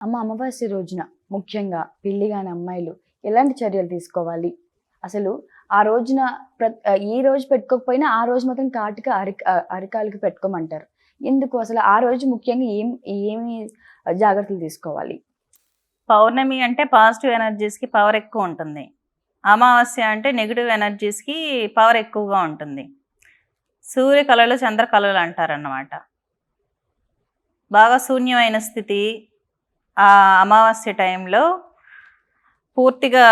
అమావాస్య రోజున ముఖ్యంగా పెళ్లి కాని అమ్మాయిలు ఎలాంటి చర్యలు తీసుకోవాలి? అసలు ఆ రోజున ఈ రోజు పెట్టుకోకపోయినా ఆ రోజు మాత్రం కాటుక అరికాలుకి పెట్టుకోమంటారు. ఎందుకు అసలు ఆ రోజు ముఖ్యంగా ఏమి జాగ్రత్తలు తీసుకోవాలి? పౌర్ణమి అంటే పాజిటివ్ ఎనర్జీస్కి పవర్ ఎక్కువ ఉంటుంది. అమావాస్య అంటే నెగిటివ్ ఎనర్జీస్కి పవర్ ఎక్కువగా ఉంటుంది. సూర్య కళలు చంద్ర కళలు అంటారన్నమాట. బాగా శూన్యమైన స్థితి ఆ అమావాస్య టైంలో పూర్తిగా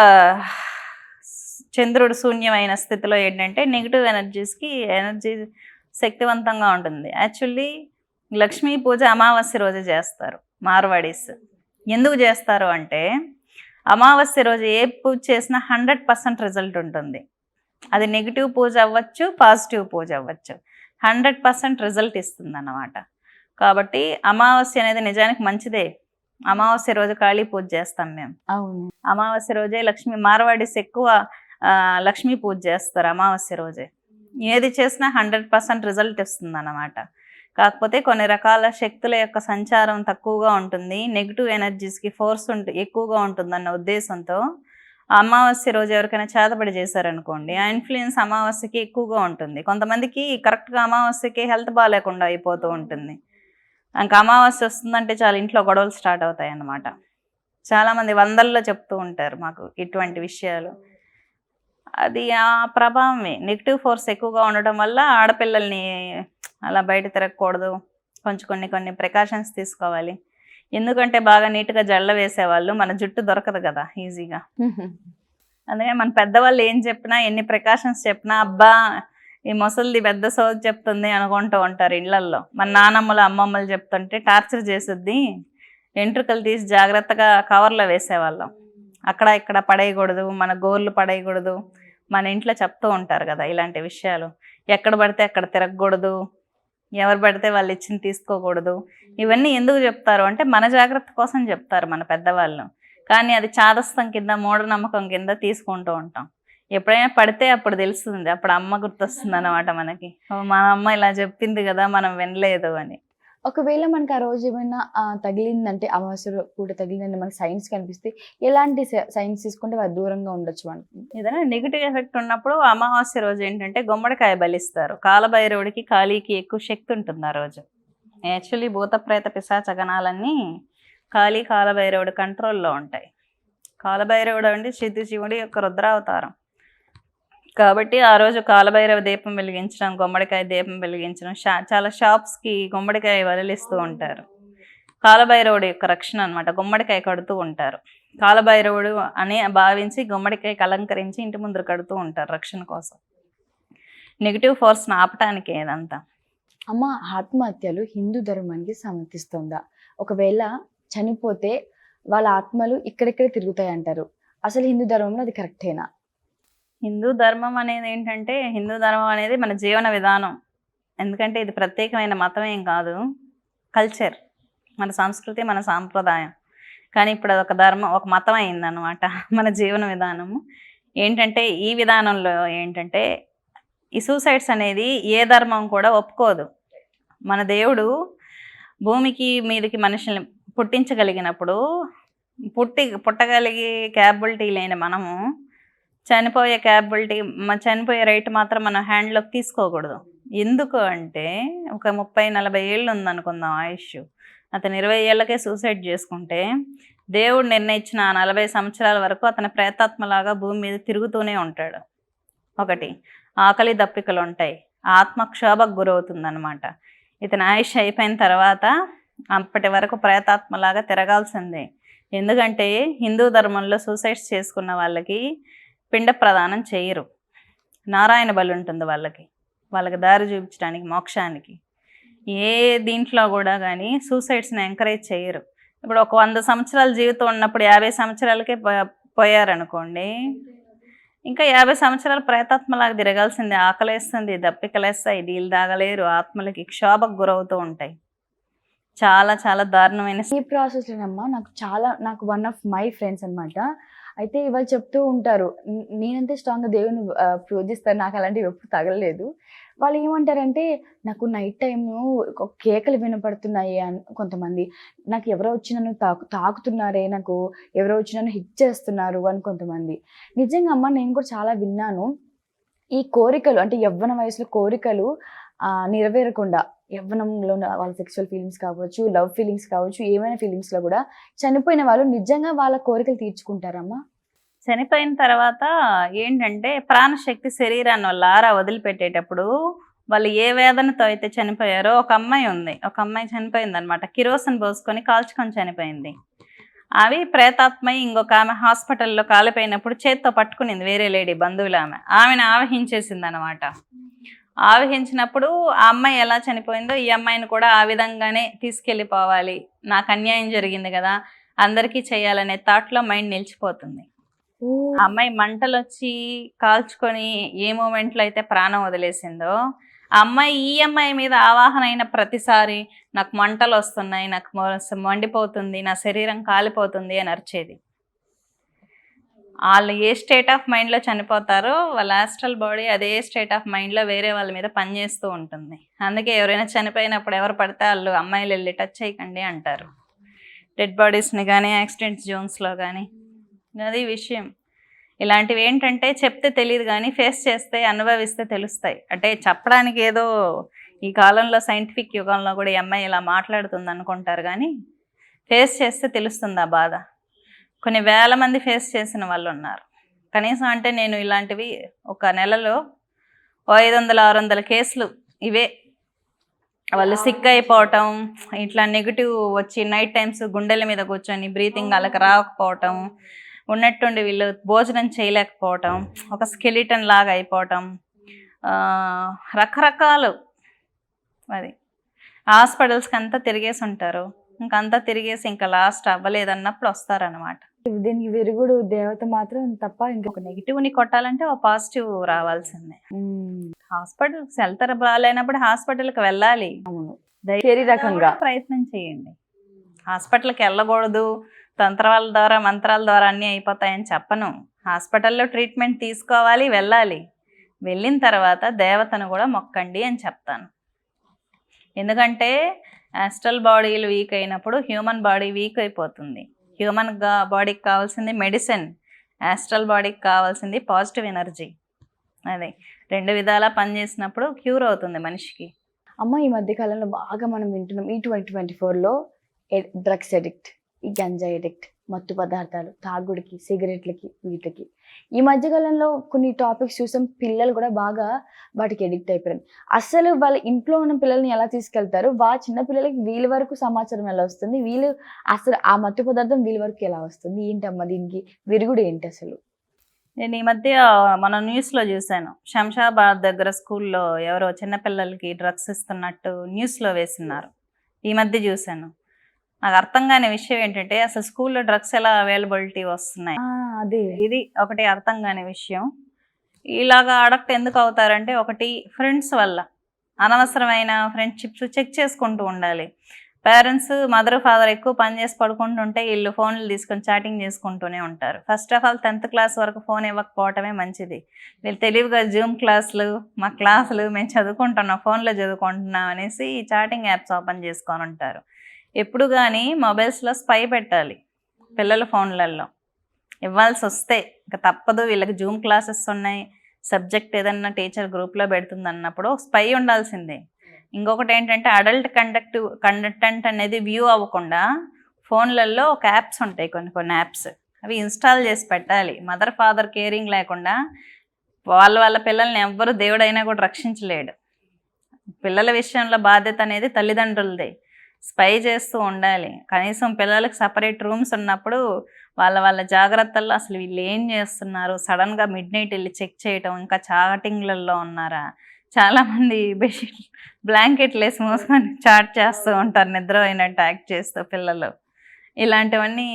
చంద్రుడు శూన్యమైన స్థితిలో ఏంటంటే నెగిటివ్ ఎనర్జీ శక్తివంతంగా ఉంటుంది. యాక్చువల్లీ లక్ష్మీ పూజ అమావాస్య రోజు చేస్తారు మార్వాడీస్. ఎందుకు చేస్తారు అంటే అమావాస్య రోజు ఏ పూజ చేసినా 100% రిజల్ట్ ఉంటుంది. అది నెగిటివ్ పూజ అవ్వచ్చు, పాజిటివ్ పూజ అవ్వచ్చు, 100% రిజల్ట్ ఇస్తుంది అన్నమాట. కాబట్టి అమావాస్య అనేది నిజానికి మంచిదే. అమావాస్య రోజు కాళీ పూజ చేస్తాం మేము. అవును. అమావాస్య రోజే మార్వాడీస్ ఎక్కువ లక్ష్మీ పూజ చేస్తారు అమావాస్య రోజే. ఏది చేసినా 100% రిజల్ట్ ఇస్తుంది అన్నమాట. కాకపోతే కొన్ని రకాల శక్తుల యొక్క సంచారం తక్కువగా ఉంటుంది, నెగిటివ్ ఎనర్జీస్కి ఫోర్స్ ఎక్కువగా ఉంటుందన్న ఉద్దేశంతో అమావాస్య రోజు ఎవరికైనా చేతబడి చేశారనుకోండి, ఆ ఇన్ఫ్లుయెన్స్ అమావాస్యకి ఎక్కువగా ఉంటుంది. కొంతమందికి కరెక్ట్గా అమావాస్యకి హెల్త్ బాగాలేకుండా అయిపోతూ ఉంటుంది. ఇంకా అమావాస్య వస్తుందంటే చాలా ఇంట్లో గొడవలు స్టార్ట్ అవుతాయి అన్నమాట. చాలామంది వందల్లో చెప్తూ ఉంటారు మాకు ఇటువంటి విషయాలు. అది ఆ ప్రభావమే. నెగిటివ్ ఫోర్స్ ఎక్కువగా ఉండడం వల్ల ఆడపిల్లల్ని అలా బయట తిరగకూడదు. కొన్ని ప్రికాషన్స్ తీసుకోవాలి. ఎందుకంటే బాగా నీట్గా జళ్ళ వేసేవాళ్ళు మన జుట్టు దొరకదు కదా ఈజీగా. అందుకని మన పెద్దవాళ్ళు ఏం చెప్పినా, ఎన్ని ప్రికాషన్స్ చెప్పినా, అబ్బా ఈ ముసలిది పెద్ద సోది చెప్తుంది అనుకుంటూ ఉంటారు ఇళ్లల్లో. మన నానమ్మలు అమ్మమ్మలు చెప్తుంటే టార్చర్ చేస్తుంది. వెంట్రుకలు తీసి జాగ్రత్తగా కవర్లో వేసేవాళ్ళం. అక్కడ ఇక్కడ పడేయకూడదు, మన గోర్లు పడేయకూడదు, మన ఇంట్లో చెప్తూ ఉంటారు కదా ఇలాంటి విషయాలు. ఎక్కడ పడితే అక్కడ తిరగకూడదు, ఎవరు పడితే వాళ్ళు ఇచ్చింది తీసుకోకూడదు. ఇవన్నీ ఎందుకు చెప్తారు అంటే మన జాగ్రత్త కోసం చెప్తారు మన పెద్దవాళ్ళు. కానీ అది చాదస్తం కింద, మూఢనమ్మకం కింద తీసుకుంటూ ఉంటాం. ఎప్పుడైనా పడితే అప్పుడు తెలుస్తుంది, అప్పుడు అమ్మ గుర్తొస్తుంది అన్నమాట మనకి. మన అమ్మ ఇలా చెప్పింది కదా, మనం వినలేదు అని. ఒకవేళ మనకి ఆ రోజు ఏమైనా తగిలిందంటే, అమావాస్య పూట తగిలిందంటే మనకి సైన్స్ కనిపిస్తే ఎలాంటి సైన్స్ తీసుకుంటే వాళ్ళు దూరంగా ఉండొచ్చు మనకి? ఏదైనా నెగిటివ్ ఎఫెక్ట్ ఉన్నప్పుడు అమావాస్య రోజు ఏంటంటే గుమ్మడికాయ బలిస్తారు. కాలభైరవుడికి, కాళీకి ఎక్కువ శక్తి ఉంటుంది ఆ రోజు. యాక్చువల్లీ భూత ప్రేత పిశాచ గణాలన్నీ కాలభైరవుడి కంట్రోల్లో ఉంటాయి. కాలభైరవుడు అంటే శివుడి యొక్క రుద్రావతారం. కాబట్టి ఆ రోజు కాలభైరవ దీపం వెలిగించడం, గుమ్మడికాయ దీపం వెలిగించడం, చాలా షాప్స్కి గుమ్మడికాయ వదిలిస్తూ ఉంటారు. కాలభైరవుడు యొక్క రక్షణ అనమాట. గుమ్మడికాయ కడుతూ ఉంటారు. కాలభైరవుడు అని భావించి గుమ్మడికాయకి అలంకరించి ఇంటి ముందు కడుతూ ఉంటారు రక్షణ కోసం, నెగిటివ్ ఫోర్స్ని ఆపటానికి. ఏదంతా అమ్మ, ఆత్మహత్యలు హిందూ ధర్మానికి సమర్థిస్తుందా? ఒకవేళ చనిపోతే వాళ్ళ ఆత్మలు ఇక్కడెక్కడ తిరుగుతాయి అంటారు. అసలు హిందూ ధర్మంలో అది కరెక్టేనా? హిందూ ధర్మం అనేది ఏంటంటే, హిందూ ధర్మం అనేది మన జీవన విధానం. ఎందుకంటే ఇది ప్రత్యేకమైన మతం ఏం కాదు, కల్చర్, మన సంస్కృతి, మన సాంప్రదాయం. కానీ ఇప్పుడు అదొక ధర్మం, ఒక మతం అయిందనమాట మన జీవన విధానము. ఏంటంటే ఈ విధానంలో ఏంటంటే ఈ సూసైడ్స్ అనేది ఏ ధర్మం కూడా ఒప్పుకోదు. మన దేవుడు భూమికి మీదకి మనుషుల్ని పుట్టించగలిగినప్పుడు, పుట్టగలిగే క్యాపబిలిటీ లేని మనము చనిపోయే రైట్ మాత్రం మనం హ్యాండ్లోకి తీసుకోకూడదు. ఎందుకు అంటే ఒక 30-40 ఏళ్ళు ఉందనుకుందాం ఆయుష్, అతను 20 ఏళ్ళకే సూసైడ్ చేసుకుంటే దేవుడు నిర్ణయించిన 40 సంవత్సరాల వరకు అతని ప్రేతాత్మలాగా భూమి మీద తిరుగుతూనే ఉంటాడు. ఒకటి, ఆకలి దప్పికలు ఉంటాయి, ఆత్మక్షోభకు గురవుతుందన్నమాట. ఇతని ఆయుష్ అయిపోయిన తర్వాత అప్పటి వరకు ప్రేతాత్మలాగా తిరగాల్సిందే. ఎందుకంటే హిందూ ధర్మంలో సూసైడ్స్ చేసుకున్న వాళ్ళకి పిండ ప్రదానం చేయరు. నారాయణ బలి ఉంటుంది వాళ్ళకి దారి చూపించడానికి, మోక్షానికి. ఏ దీంట్లో కూడా కానీ సూసైడ్స్ని ఎంకరేజ్ చేయరు. ఇప్పుడు ఒక 100 సంవత్సరాల జీవితం ఉన్నప్పుడు 50 సంవత్సరాలకే పోయారనుకోండి, ఇంకా 50 సంవత్సరాలు ప్రేతాత్మలాగా తిరగాల్సిందే. ఆకలేస్తుంది, దప్పికలేస్తాయి, నీళ్ళు తాగలేరు, ఆత్మలకి క్షోభకు గురవుతూ ఉంటాయి. చాలా చాలా దారుణమైన ఈ ప్రాసెస్లోనమ్మా నాకు వన్ ఆఫ్ మై ఫ్రెండ్స్ అనమాట. అయితే వాళ్ళు చెప్తూ ఉంటారు, నేనంతే స్ట్రాంగ్గా దేవుని పూజిస్తాను, నాకు అలాంటివి ఎప్పుడు తగలలేదు. వాళ్ళు ఏమంటారంటే, నాకు నైట్ టైము కేకలు వినపడుతున్నాయి అని కొంతమంది. నాకు ఎవరో వచ్చి నన్ను తాకుతున్నారే, నాకు ఎవరో వచ్చి నన్ను హిట్ చేస్తున్నారు అని కొంతమంది. నిజంగా అమ్మ నేను కూడా చాలా విన్నాను. ఈ కోరికలు అంటే యవ్వన వయసులో కోరికలు నెరవేరకుండా యవ్వనంలో వాళ్ళ సెక్సువల్ ఫీలింగ్స్ కావచ్చు, లవ్ ఫీలింగ్స్ కావచ్చు, ఏమైనా ఫీలింగ్స్‌లో గూడా చనిపోయిన వాళ్ళు నిజంగా వాళ్ళ కోరికలు తీర్చుకుంటారమ్మా? చనిపోయిన తర్వాత ఏంటంటే ప్రాణశక్తి శరీరాన్ని వాళ్ళ ఆరా వదిలిపెట్టేటప్పుడు వాళ్ళు ఏ వేదనతో అయితే చనిపోయారో, ఒక అమ్మాయి ఉంది, ఒక అమ్మాయి చనిపోయిందనమాట. కిరోసిన్ పోసుకొని కాల్చుకొని చనిపోయింది. అవి ప్రేతాత్మై ఇంకొక ఆమె హాస్పిటల్లో కాలిపోయినప్పుడు చేత్తో పట్టుకునింది వేరే లేడీ బంధువులు. ఆమెను ఆవహించేసింది అనమాట. ఆవహించినప్పుడు ఆ అమ్మాయి ఎలా చనిపోయిందో ఈ అమ్మాయిని కూడా ఆ విధంగానే తీసుకెళ్ళిపోవాలి, నాకు అన్యాయం జరిగింది కదా, అందరికీ చేయాలనే థాట్లో మైండ్ నిలిచిపోతుంది. ఆ అమ్మాయి మంటలు వచ్చి కాల్చుకొని ఏ మూమెంట్లో అయితే ప్రాణం వదిలేసిందో, ఆ అమ్మాయి ఈ అమ్మాయి మీద ఆవాహన అయిన ప్రతిసారి నాకు మంటలు వస్తున్నాయి, నాకు మండిపోతుంది, నా శరీరం కాలిపోతుంది అని అరిచేది. వాళ్ళు ఏ స్టేట్ ఆఫ్ మైండ్లో చనిపోతారో వాళ్ళ ఆస్ట్రల్ బాడీ అదే స్టేట్ ఆఫ్ మైండ్లో వేరే వాళ్ళ మీద పనిచేస్తూ ఉంటుంది. అందుకే ఎవరైనా చనిపోయినప్పుడు ఎవరు పడితే వాళ్ళు అమ్మాయిలు వెళ్ళి టచ్ చేయకండి అంటారు, డెడ్ బాడీస్ని కానీ యాక్సిడెంట్స్ జోన్స్లో కానీ. అది విషయం. ఇలాంటివి ఏంటంటే చెప్తే తెలియదు కానీ ఫేస్ చేస్తే అనుభవిస్తే తెలుస్తాయి. అంటే చెప్పడానికి ఏదో ఈ కాలంలో సైంటిఫిక్ యుగంలో కూడా ఈ అమ్మాయి ఇలా మాట్లాడుతుంది అనుకుంటారు, కానీ ఫేస్ చేస్తే తెలుస్తుంది ఆ బాధ. కొన్ని వేల మంది ఫేస్ చేసిన వాళ్ళు ఉన్నారు. కనీసం అంటే నేను ఇలాంటివి ఒక నెలలో 500-600 కేసులు ఇవే. వాళ్ళు సిక్ అయిపోవటం, ఇట్లా నెగిటివ్ వచ్చి నైట్ టైమ్స్ గుండెల మీద కూర్చొని బ్రీతింగ్ వాళ్ళకి రాకపోవటం, ఉన్నట్టుండి వీళ్ళు భోజనం చేయలేకపోవటం, ఒక స్కెలిటన్ లాగా అయిపోవటం, రకరకాలు. అది హాస్పిటల్స్కి అంతా తిరిగేసి ఉంటారు, ఇంకంతా తిరిగేసి ఇంకా లాస్ట్ అవ్వలేదన్నప్పుడు వస్తారనమాట. దీనికి విరుగుడు దేవత మాత్రం తప్ప ఒక నెగిటివ్ని కొట్టాలంటే ఒక పాజిటివ్ రావాల్సిందే. హాస్పిటల్కి వెళ్తారు, బాగాలేనప్పుడు హాస్పిటల్కి వెళ్ళాలి. అవును, శారీరకంగా ప్రయత్నం చేయండి. హాస్పిటల్కి వెళ్ళకూడదు, తంత్రాల ద్వారా మంత్రాల ద్వారా అన్నీ అయిపోతాయని చెప్పను. హాస్పిటల్లో ట్రీట్మెంట్ తీసుకోవాలి, వెళ్ళాలి. వెళ్ళిన తర్వాత దేవతను కూడా మొక్కండి అని చెప్తాను. ఎందుకంటే ఆస్ట్రల్ బాడీలు వీక్ అయినప్పుడు హ్యూమన్ బాడీ వీక్ అయిపోతుంది. హ్యూమన్ బాడీకి కావాల్సింది మెడిసిన్, ఆస్ట్రల్ బాడీకి కావాల్సింది పాజిటివ్ ఎనర్జీ. అదే రెండు విధాలా పనిచేసినప్పుడు క్యూర్ అవుతుంది మనిషికి. అమ్మ ఈ మధ్య కాలంలో బాగా మనం వింటున్నాం, ఈ 2024లో డ్రగ్స్ ఎడిక్ట్, ఈ గంజా ఎడిక్ట్, మత్తు పదార్థాలు, తాగుడికి, సిగరెట్లకి, వీటికి. ఈ మధ్యకాలంలో కొన్ని టాపిక్స్ చూసాం, పిల్లలు కూడా బాగా వాటికి ఎడిక్ట్ అయిపోయారు. అసలు వాళ్ళ ఇంట్లో ఉన్న పిల్లల్ని ఎలా తీసుకెళ్తారు, చిన్న పిల్లలకి వీళ్ళ వరకు సమాచారం ఎలా వస్తుంది, వీళ్ళు అసలు ఆ మత్తు పదార్థం వీళ్ళ వరకు ఎలా వస్తుంది, ఏంటమ్మా దీనికి విరుగుడు ఏంటి అసలు? నేను ఈ మధ్య మన న్యూస్లో చూశాను, శంషాబాద్ దగ్గర స్కూల్లో ఎవరో చిన్నపిల్లలకి డ్రగ్స్ ఇస్తున్నట్టు న్యూస్లో వేసినారు. ఈ మధ్య చూశాను. నాకు అర్థం కాని విషయం ఏంటంటే అసలు స్కూల్లో డ్రగ్స్ ఎలా అవైలబిలిటీ వస్తున్నాయి, అదే ఇది ఒకటి అర్థం కాని విషయం. ఇలాగా అడక్ట్ ఎందుకు అవుతారంటే, ఒకటి ఫ్రెండ్స్ వల్ల, అనవసరమైన ఫ్రెండ్షిప్స్ చెక్ చేసుకుంటూ ఉండాలి. పేరెంట్స్ మదర్ ఫాదర్ ఎక్కువ పని చేసి పడుకుంటుంటే వీళ్ళు ఫోన్లు తీసుకొని చాటింగ్ చేసుకుంటూనే ఉంటారు. First of all 10th class వరకు ఫోన్ ఇవ్వకపోవటమే మంచిది. వీళ్ళు తెలివిగా జూమ్ క్లాసులు, మా క్లాసులు మేము చదువుకుంటున్నాం, ఫోన్లో చదువుకుంటున్నాం అనేసి ఈ చాటింగ్ యాప్స్ ఓపెన్ చేసుకొని ఉంటారు. ఎప్పుడు కానీ మొబైల్స్లో స్పై పెట్టాలి పిల్లల ఫోన్లలో. ఇవ్వాల్సి వస్తే ఇంకా తప్పదు, వీళ్ళకి జూమ్ క్లాసెస్ ఉన్నాయి, సబ్జెక్ట్ ఏదన్నా టీచర్ గ్రూప్లో పెడుతుంది అన్నప్పుడు స్పై ఉండాల్సిందే. ఇంకొకటి ఏంటంటే అడల్ట్ కంటెంట్ అనేది వ్యూ అవ్వకుండా ఫోన్లలో ఒక యాప్స్ ఉంటాయి, కొన్ని యాప్స్, అవి ఇన్స్టాల్ చేసి పెట్టాలి. మదర్ ఫాదర్ కేరింగ్ లేకుండా వాళ్ళ పిల్లల్ని ఎవ్వరు దేవుడైనా కూడా రక్షించలేడు. పిల్లల విషయంలో బాధ్యత అనేది తల్లిదండ్రులదే. స్పై చేస్తూ ఉండాలి. కనీసం పిల్లలకి సపరేట్ రూమ్స్ ఉన్నప్పుడు వాళ్ళ జాగ్రత్తల్లో అసలు వీళ్ళు ఏం చేస్తున్నారు, సడన్గా మిడ్నైట్ వెళ్ళి చెక్ చేయటం, ఇంకా చాటింగ్లలో ఉన్నారా, చాలామంది బెడ్షీట్ బ్లాంకెట్లు వేసి మోసుకొని చాట్ చేస్తూ ఉంటారు, నిద్ర అయినట్టు యాక్ట్ చేస్తూ పిల్లలు. ఇలాంటివన్నీ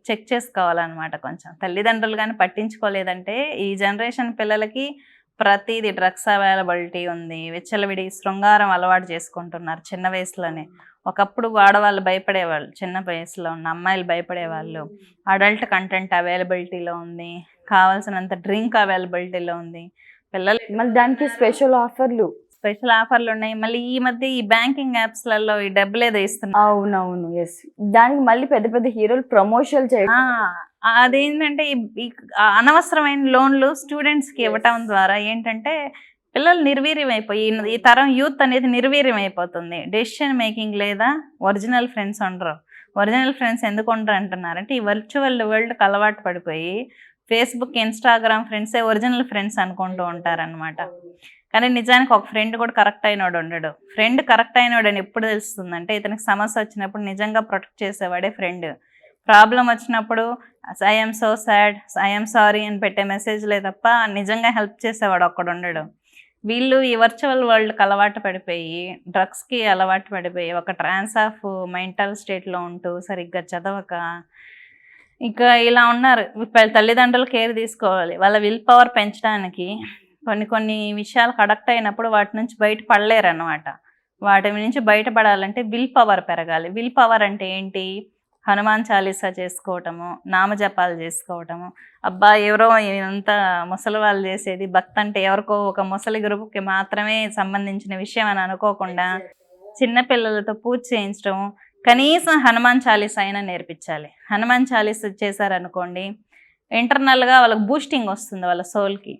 చెక్ చేసుకోవాలన్నమాట. కొంచెం తల్లిదండ్రులు కానీ పట్టించుకోలేదంటే ఈ జనరేషన్ పిల్లలకి ప్రతిదీ డ్రగ్స్ అవైలబిలిటీ ఉంది. విచ్చలవిడి శృంగారం అలవాటు చేసుకుంటున్నారు చిన్న వయసులోనే. ఒకప్పుడు ఆడవాళ్ళు భయపడేవాళ్ళు, చిన్న వయసులో ఉన్న అమ్మాయిలు భయపడేవాళ్ళు. అడల్ట్ కంటెంట్ అవైలబిలిటీలో ఉంది, కావాల్సినంత డ్రింక్ అవైలబిలిటీలో ఉంది. పిల్లలు మళ్ళీ దానికి స్పెషల్ స్పెషల్ ఆఫర్లు ఉన్నాయి. మళ్ళీ ఈ మధ్య ఈ బ్యాంకింగ్ యాప్స్లలో ఈ డబ్బులు ఏదో ఇస్తున్నారు. అవునవును, ఎస్. దానికి మళ్ళీ పెద్ద పెద్ద హీరోలు ప్రమోషన్ చేయడం. అదేంటంటే ఈ అనవసరమైన లోన్లు స్టూడెంట్స్ కి ఇవ్వటం ద్వారా ఏంటంటే పిల్లలు నిర్వీర్యం అయిపోయి ఈ తరం యూత్ అనేది నిర్వీర్యం అయిపోతుంది. డెసిషన్ మేకింగ్ లేదా ఒరిజినల్ ఫ్రెండ్స్ ఉండరు. ఒరిజినల్ ఫ్రెండ్స్ ఎందుకు ఉండరు అంటున్నారంటే ఈ వర్చువల్ వరల్డ్కి అలవాటు పడిపోయి ఫేస్బుక్, ఇన్స్టాగ్రామ్ ఫ్రెండ్సే ఒరిజినల్ ఫ్రెండ్స్ అనుకుంటూ ఉంటారనమాట. కానీ నిజానికి ఒక ఫ్రెండ్ కూడా కరెక్ట్ అయినోడు ఉండడు. ఫ్రెండ్ కరెక్ట్ అయినోడు అని ఎప్పుడు తెలుస్తుందంటే ఇతనికి సమస్య వచ్చినప్పుడు నిజంగా ప్రొటెక్ట్ చేసేవాడే ఫ్రెండ్. ప్రాబ్లం వచ్చినప్పుడు I'm so sad, I'm sorry అని పెట్టే మెసేజ్లే తప్ప నిజంగా హెల్ప్ చేసేవాడు ఒక్కడు ఉండడు. వీళ్ళు ఈ వర్చువల్ వరల్డ్కి అలవాటు పడిపోయి డ్రగ్స్కి అలవాటు పడిపోయి ఒక ట్రాన్స్ ఆఫ్ మెంటల్ స్టేట్లో ఉంటూ సరిగ్గా చదవక ఇంకా ఇలా ఉన్నారు. తల్లిదండ్రులు కేర్ తీసుకోవాలి. వాళ్ళ విల్ పవర్ పెంచడానికి కొన్ని విషయాలకు అడక్ట్ అయినప్పుడు వాటి నుంచి బయటపడలేరు అన్నమాట. వాటి నుంచి బయటపడాలంటే విల్ పవర్ పెరగాలి. విల్ పవర్ అంటే ఏంటి? హనుమాన్ చాలీసా చేసుకోవటము, నామజపాలు చేసుకోవటము. అబ్బా ఎవరో ఇంత ముసలి వాళ్ళు చేసేది భక్తి అంటే ఎవరికో ఒక ముసలి గ్రూప్కి మాత్రమే సంబంధించిన విషయం అని అనుకోకుండా చిన్నపిల్లలతో పూజ చేయించడం, కనీసం హనుమాన్ చాలీసా అయినా నేర్పించాలి. హనుమాన్ చాలీసా చేశారనుకోండి ఇంటర్నల్గా వాళ్ళకి బూస్టింగ్ వస్తుంది వాళ్ళ సోల్కి.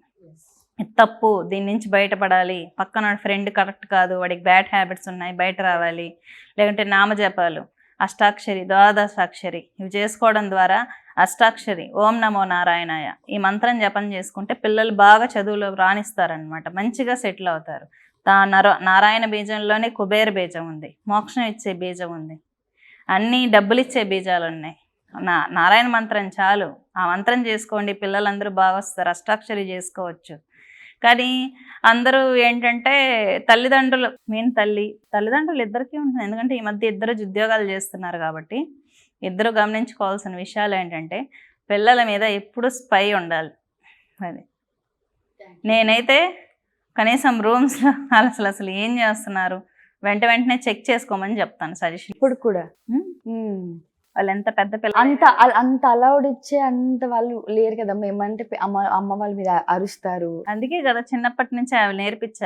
తప్పు, దీని నుంచి బయటపడాలి, పక్కన ఫ్రెండ్ కరెక్ట్ కాదు, వాడికి బ్యాడ్ హ్యాబిట్స్ ఉన్నాయి, బయట రావాలి. లేకుంటే నామజపాలు, అష్టాక్షరి, ద్వాదశాక్షరి ఇవి చేసుకోవడం ద్వారా అష్టాక్షరి ఓం నమో నారాయణాయ ఈ మంత్రం జపం చేసుకుంటే పిల్లలు బాగా చదువులో రాణిస్తారనమాట, మంచిగా సెటిల్ అవుతారు. నారాయణ బీజంలోనే కుబేర బీజం ఉంది, మోక్షం ఇచ్చే బీజం ఉంది, అన్నీ డబ్బులు ఇచ్చే బీజాలు ఉన్నాయి. నారాయణ మంత్రం చాలు, ఆ మంత్రం చేసుకోండి, పిల్లలందరూ బాగా వస్తారు. అష్టాక్షరి చేసుకోవచ్చు. కానీ అందరూ ఏంటంటే తల్లిదండ్రులు తల్లిదండ్రులు ఇద్దరికీ ఉంటుంది. ఎందుకంటే ఈ మధ్య ఇద్దరు ఉద్యోగాలు చేస్తున్నారు కాబట్టి ఇద్దరు గమనించుకోవాల్సిన విషయాలు ఏంటంటే పిల్లల మీద ఎప్పుడు స్పై ఉండాలి. అది నేనైతే కనీసం రూమ్స్లో అసలు ఏం చేస్తున్నారు వెంటనే చెక్ చేసుకోమని చెప్తాను సజెషన్. ఇప్పుడు కూడా వాళ్ళు ఎంత పెద్ద పిల్ల అంత అలౌడ్ ఇచ్చే అంత వాళ్ళు లేరు కదా. ఏమంటే అమ్మ వాళ్ళ మీద అరుస్తారు. అందుకే కదా చిన్నప్పటి నుంచి అవి నేర్పించారు.